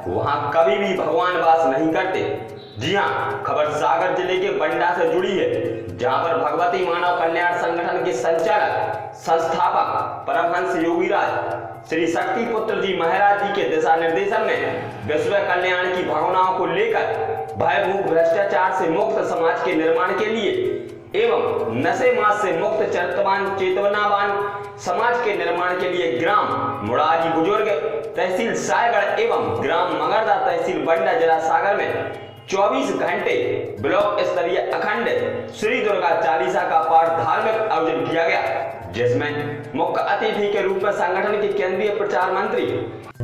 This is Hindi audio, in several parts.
वहां कभी भी भगवान वास नहीं करते। जी हाँ, खबर सागर जिले के बंडा से जुड़ी है, जहां पर भगवती मानव कल्याण संगठन के संचालक संस्थापक परमहंस योगीराज श्री शक्ति पुत्र जी महाराज जी के दिशा निर्देशन में विश्व कल्याण की भावनाओं को लेकर भयभूत भ्रष्टाचार से मुक्त समाज के निर्माण के लिए एवं नशे मास से मुक्त चेतनावान समाज के निर्माण के लिए ग्राम मुरारी बुजुर्ग तहसील सायगढ़ एवं ग्राम मगरदा तहसील बंडा जिला सागर में 24 घंटे ब्लॉक स्तरीय अखंड श्री दुर्गा चालीसा का पाठ धार्मिक आयोजन किया गया, जिसमें मुख्य अतिथि के रूप में संगठन के केंद्रीय प्रचार मंत्री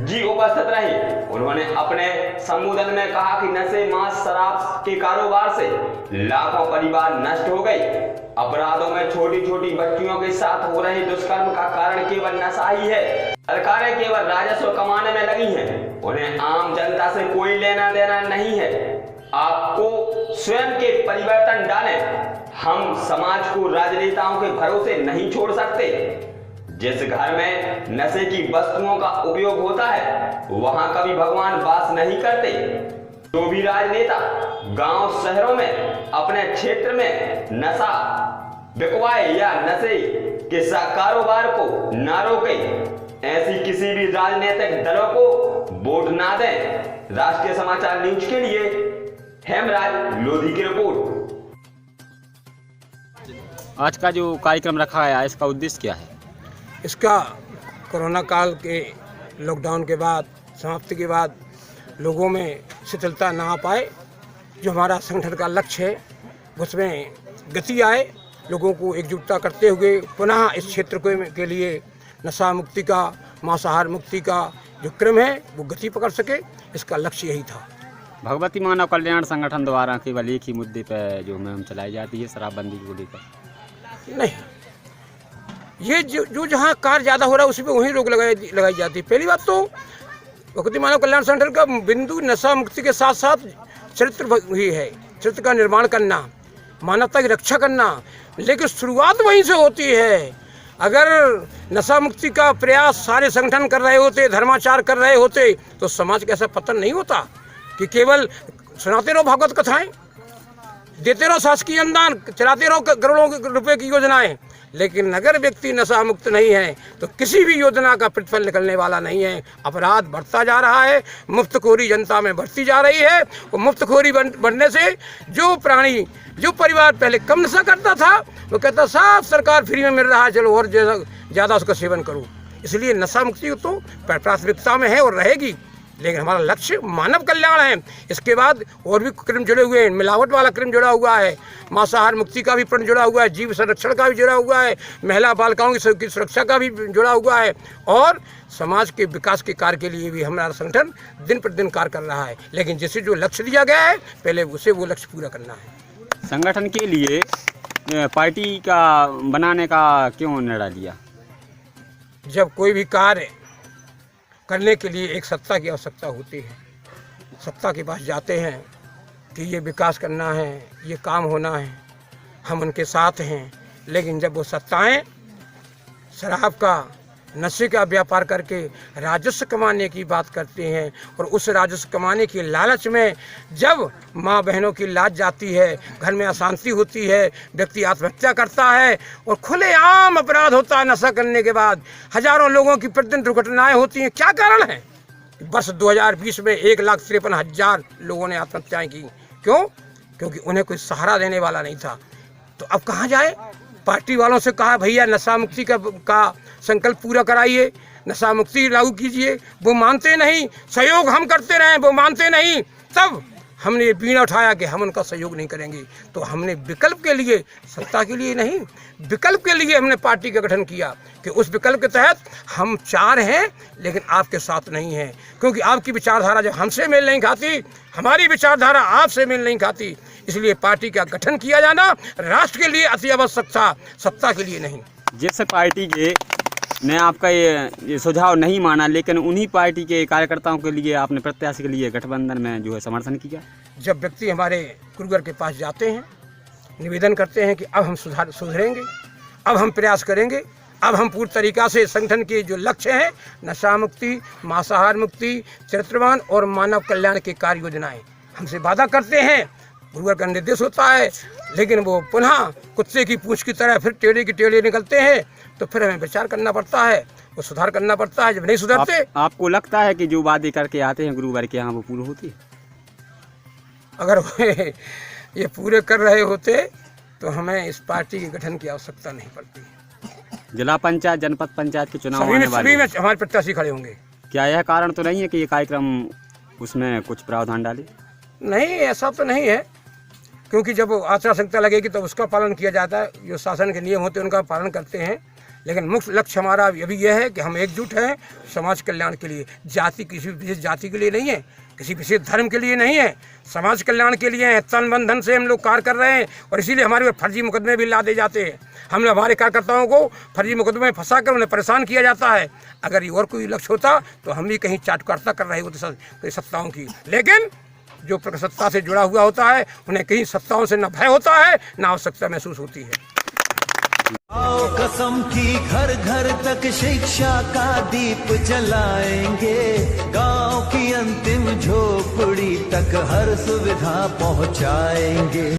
जी उपस्थित रहे। उन्होंने अपने संबोधन में कहा कि नशे मांस शराब के कारोबार से लाखों परिवार नष्ट हो गए। अपराधों में छोटी छोटी बच्चियों के साथ हो रहे दुष्कर्म का कारण केवल नशा ही है। सरकारें केवल राजस्व कमाने में लगी हैं, उन्हें आम जनता से कोई लेना देना नहीं है। आपको स्वयं के परिवर्तन डालें। हम समाज को राजनेताओं के भरोसे नहीं छोड़ सकते। जिस घर में नशे की वस्तुओं का उपयोग होता है वहां कभी भगवान वास नहीं करते। जो भी राजनेता गांव शहरों में अपने क्षेत्र में नशा बिकवाए या नशे के कारोबार को न रोके, ऐसी किसी भी राजनीतिक दलों को वोट ना दें। राष्ट्रीय समाचार न्यूज के लिए हेमराज लोधी की रिपोर्ट। आज का जो कार्यक्रम रखा है इसका उद्देश्य क्या है? इसका कोरोना काल के लॉकडाउन के बाद समाप्ति के बाद लोगों में शिथिलता ना आ पाए, जो हमारा संगठन का लक्ष्य है उसमें गति आए, लोगों को एकजुटता करते हुए पुनः इस क्षेत्र के लिए नशा मुक्ति का, मांसाहार मुक्ति का जो क्रम है वो गति पकड़ सके, इसका लक्ष्य यही था। भगवती मानव कल्याण संगठन द्वारा केवल एक ही मुद्दे पर जो मुहिम चलाई जाती है शराबबंदी को लेकर? नहीं, ये जो जहाँ कार्य ज़्यादा हो रहा है उसी पे वहीं रोक लगाई जाती है। पहली बात तो भगवती मानव कल्याण संगठन का बिंदु नशा मुक्ति के साथ साथ चरित्र ही है, चरित्र का निर्माण करना, मानवता की रक्षा करना, लेकिन शुरुआत वहीं से होती है। अगर नशा मुक्ति का प्रयास सारे संगठन कर रहे होते, धर्माचार कर रहे होते, तो समाज का ऐसा पतन नहीं होता कि केवल सुनाते रहो भागवत कथाएं, देते रहो शासकीय अनुदान, चलाते रहो करोड़ों रुपए की योजनाएं, लेकिन अगर व्यक्ति नशा मुक्त नहीं है तो किसी भी योजना का प्रतिफल निकलने वाला नहीं है। अपराध बढ़ता जा रहा है, मुफ्तखोरी जनता में बढ़ती जा रही है, और मुफ्तखोरी बढ़ने से जो परिवार पहले कम नशा करता था वो कहता सब सरकार फ्री में मिल रहा है, चलो और ज़्यादा उसका सेवन करो। इसलिए नशा मुक्ति तो प्राथमिकता में है और रहेगी, लेकिन हमारा लक्ष्य मानव कल्याण है। इसके बाद और भी क्रम जुड़े हुए हैं, मिलावट वाला क्रम जुड़ा हुआ है, मांसाहार मुक्ति का भी प्रण जुड़ा हुआ है, जीव संरक्षण का भी जुड़ा हुआ है, महिला बालिकाओं की सुरक्षा का भी जुड़ा हुआ है, और समाज के विकास के कार्य के लिए भी हमारा संगठन दिन प्रतिदिन कार्य कर रहा है। लेकिन जिसे जो लक्ष्य दिया गया है पहले उसे वो लक्ष्य पूरा करना है। संगठन के लिए पार्टी का बनाने का क्यों निर्णय लिया? जब कोई भी कार्य करने के लिए एक सत्ता की आवश्यकता होती है, सत्ता के पास जाते हैं कि ये विकास करना है, ये काम होना है, हम उनके साथ हैं। लेकिन जब वो सत्ताएं शराब का, नशे का व्यापार करके राजस्व कमाने की बात करते हैं, और उस राजस्व कमाने के लालच में जब माँ बहनों की लाज जाती है, घर में अशांति होती है, व्यक्ति आत्महत्या करता है और खुलेआम अपराध होता है नशा करने के बाद, हजारों लोगों की प्रतिदिन दुर्घटनाएं होती हैं। क्या कारण है? वर्ष 2020 में 1,53,000 लोगों ने आत्महत्याएं की। क्यों? क्योंकि उन्हें कोई सहारा देने वाला नहीं था। तो अब कहाँ जाए? पार्टी वालों से कहा भैया नशा मुक्ति का संकल्प पूरा कराइए, नशा मुक्ति लागू कीजिए, वो मानते नहीं। सहयोग हम करते रहे, वो मानते नहीं। तब हमने ये बीड़ा उठाया कि हम उनका सहयोग नहीं करेंगे। तो हमने विकल्प के लिए, सत्ता के लिए नहीं, विकल्प के लिए हमने पार्टी का गठन किया कि उस विकल्प के तहत हम 4 हैं लेकिन आपके साथ नहीं हैं, क्योंकि आपकी विचारधारा जब हमसे मेल नहीं खाती, हमारी विचारधारा आपसे मेल नहीं खाती, इसलिए पार्टी का गठन किया जाना राष्ट्र के लिए अति आवश्यक था, सत्ता के लिए नहीं। जिस पार्टी के ने आपका ये सुझाव नहीं माना, लेकिन उन्हीं पार्टी के कार्यकर्ताओं के लिए, आपने प्रत्याशी के लिए गठबंधन में जो है समर्थन किया। जब व्यक्ति हमारे गुरुवर के पास जाते हैं, निवेदन करते हैं कि अब हम सुधरेंगे, अब हम प्रयास करेंगे, अब हम पूरी तरीक़ा से संगठन के जो लक्ष्य हैं, नशा मुक्ति, मांसाहार मुक्ति, चरित्रवान और मानव कल्याण की कार्य योजनाएँ हमसे वादा करते हैं। गुरुवर का निर्देश होता है, लेकिन वो पुनः कुत्ते की पूंछ की तरह फिर टेढ़े की टेढ़े निकलते हैं, तो फिर हमें विचार करना पड़ता है, वो सुधार करना पड़ता है। जब नहीं सुधरते आपको लगता है कि जो वादे करके आते हैं गुरुवार के यहाँ वो पूरे होती है? अगर ये पूरे कर रहे होते तो हमें इस पार्टी के गठन की आवश्यकता नहीं पड़ती। जिला पंचायत, जनपद पंचायत के चुनाव आने वाले सभी में हमारे प्रत्याशी खड़े होंगे। क्या यह कारण तो नहीं है कि ये कार्यक्रम उसमें कुछ प्रावधान डाले? नहीं, ऐसा तो नहीं है, क्योंकि जब आचार संहिता लगेगी तो उसका पालन किया जाता है। जो शासन के नियम होते हैं उनका पालन करते हैं, लेकिन मुख्य लक्ष्य हमारा अभी यह है कि हम एकजुट हैं समाज कल्याण के लिए। जाति किसी विशेष जाति के लिए नहीं है, किसी विशेष धर्म के लिए नहीं है, समाज कल्याण के लिए है। तन मन धन से हम लोग कार्य कर रहे हैं और इसीलिए हमारे पे फर्जी मुकदमे भी ला दे जाते हैं। हम हमारे कार्यकर्ताओं को फर्जी मुकदमे में फंसा कर उन्हें परेशान किया जाता है। अगर ये और कोई लक्ष्य होता तो हम भी कहीं चाटुकारिता कर रहे होते सत्ताओं की, लेकिन जो सत्ता से जुड़ा हुआ होता है उन्हें कहीं सत्ताओं से न भय होता है न आवश्यकता महसूस होती है। आओ कसम की घर घर तक शिक्षा का दीप जलाएंगे, गांव की अंतिम झोपड़ी तक हर सुविधा पहुंचाएंगे।